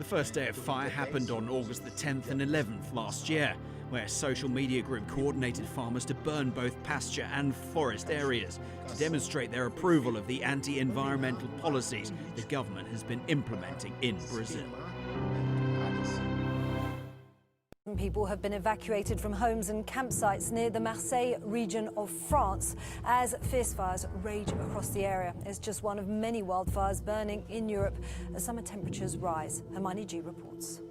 first day of fire happened on August the 10th and 11th last year, where a social media group coordinated farmers to burn both pasture and forest areas to demonstrate their approval of the anti-environmental policies the government has been implementing in Brazil. People have been evacuated from homes and campsites near the Marseille region of France as fierce fires rage across the area. It's just one of many wildfires burning in Europe as summer temperatures rise. Hermione G reports.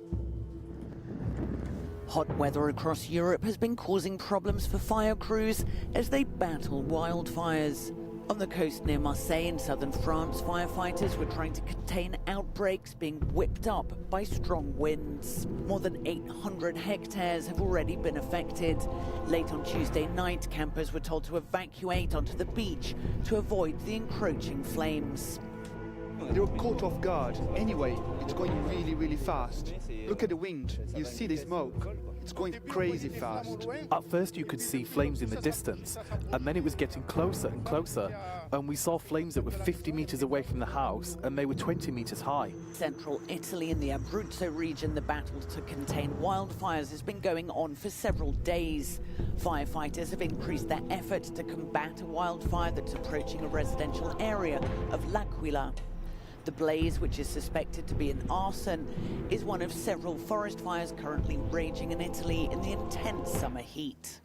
Hot weather across Europe has been causing problems for fire crews as they battle wildfires. On the coast near Marseille in southern France, firefighters were trying to contain outbreaks being whipped up by strong winds. More than 800 hectares have already been affected. Late on Tuesday night, campers were told to evacuate onto the beach to avoid the encroaching flames. They were caught off guard. Anyway, it's going really, really fast. Look at the wind. You see the smoke. It's going crazy fast. At first you could see flames in the distance, and then it was getting closer and closer, and we saw flames that were 50 meters away from the house, and they were 20 meters high. Central Italy in the Abruzzo region, the battle to contain wildfires has been going on for several days. Firefighters have increased their efforts to combat a wildfire that's approaching a residential area of L'Aquila. The blaze, which is suspected to be an arson, is one of several forest fires currently raging in Italy in the intense summer heat.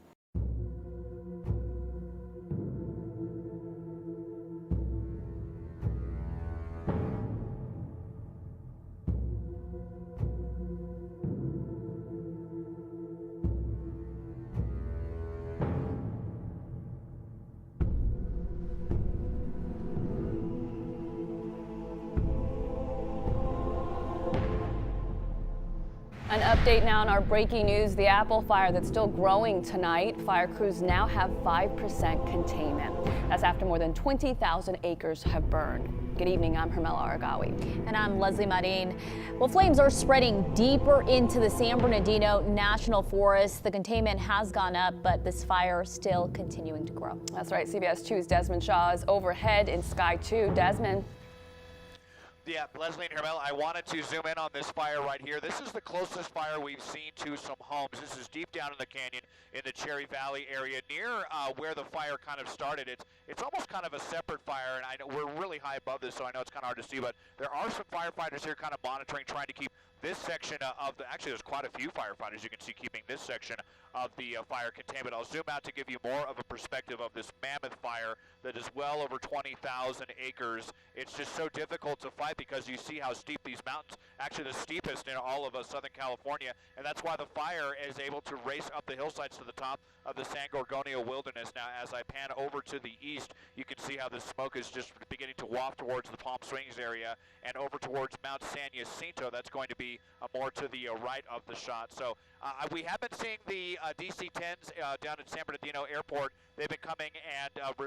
An update now on our breaking news, the apple fire that's still growing tonight. Fire crews now have 5% containment. That's after more than 20,000 acres have burned. Good evening, I'm Hermela Argawi. And I'm Leslie Marin. Well, flames are spreading deeper into the San Bernardino National Forest. The containment has gone up, but this fire is still continuing to grow. That's right, CBS 2's Desmond Shaw is overhead in Sky 2. Desmond. Yeah, Leslie and Hermel, I wanted to zoom in on this fire right here. This is the closest fire we've seen to some homes. This is deep down in the canyon in the Cherry Valley area near where the fire kind of started. It's almost kind of a separate fire, and I know we're really high above this, so I know it's kind of hard to see, but there are some firefighters here kind of monitoring, trying to keep this section of the, actually there's quite a few firefighters you can see keeping this section of the fire containment. I'll zoom out to give you more of a perspective of this mammoth fire that is well over 20,000 acres. It's just so difficult to fight because you see how steep these mountains, actually the steepest in all of Southern California, and that's why the fire is able to race up the hillsides to the top of the San Gorgonio Wilderness. Now, as I pan over to the east, you can see how the smoke is just beginning to waft towards the Palm Springs area and over towards Mount San Jacinto. That's going to be more to the right of the shot. So we have been seeing the DC-10s down at San Bernardino Airport. They've been coming and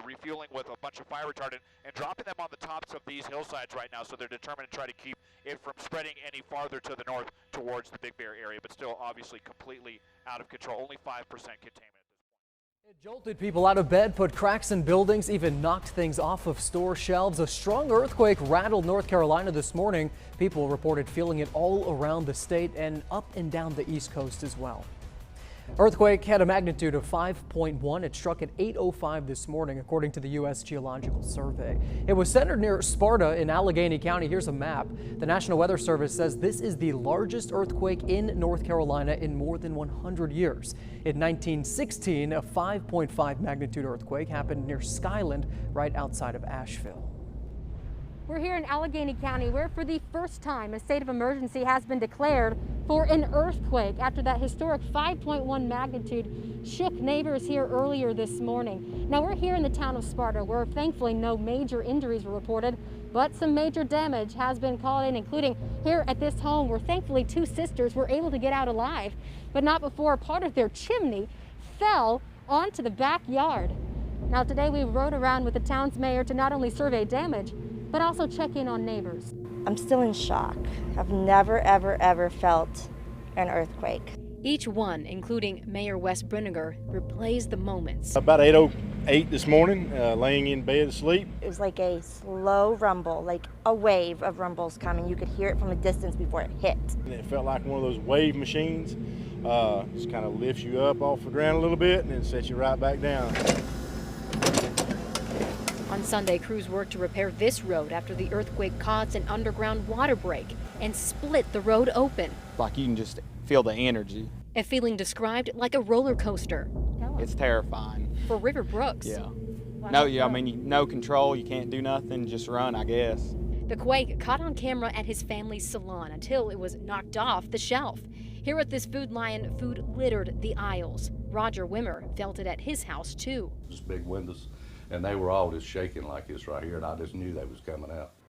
refueling with a bunch of fire retardant and dropping them on the tops of these hillsides right now. So they're determined to try to keep it from spreading any farther to the north towards the Big Bear area, but still obviously completely out of control. Only 5% containment. It jolted people out of bed, put cracks in buildings, even knocked things off of store shelves. A strong earthquake rattled North Carolina this morning. People reported feeling it all around the state and up and down the East Coast as well. Earthquake had a magnitude of 5.1. It struck at 8:05 this morning, according to the U.S. Geological Survey. It was centered near Sparta in Allegheny County. Here's a map. The National Weather Service says this is the largest earthquake in North Carolina in more than 100 years. In 1916, a 5.5 magnitude earthquake happened near Skyland, right outside of Asheville. We're here in Allegheny County, where for the first time a state of emergency has been declared for an earthquake after that historic 5.1 magnitude shook neighbors here earlier this morning. Now we're here in the town of Sparta, where thankfully no major injuries were reported, but some major damage has been called in, including here at this home where thankfully two sisters were able to get out alive, but not before part of their chimney fell onto the backyard. Now today we rode around with the town's mayor to not only survey damage, but also check in on neighbors. I'm still in shock. I've never, ever, ever felt an earthquake. Each one, including Mayor Wes Brinegar, replays the moments. About 8:08 this morning, laying in bed asleep. It was like a slow rumble, like a wave of rumbles coming. You could hear it from a distance before it hit. And it felt like one of those wave machines. Just kind of lifts you up off the ground a little bit and then sets you right back down. On Sunday, crews worked to repair this road after the earthquake caused an underground water break and split the road open. Like you can just feel the energy. A feeling described like a roller coaster. It's terrifying. For River Brooks. Yeah. I mean, no control, you can't do nothing, just run, I guess. The quake caught on camera at his family's salon until it was knocked off the shelf. Here at this Food Lion, food littered the aisles. Roger Wimmer felt it at his house, too. Just big windows, and they were all just shaking like this right here, and I just knew they was coming out.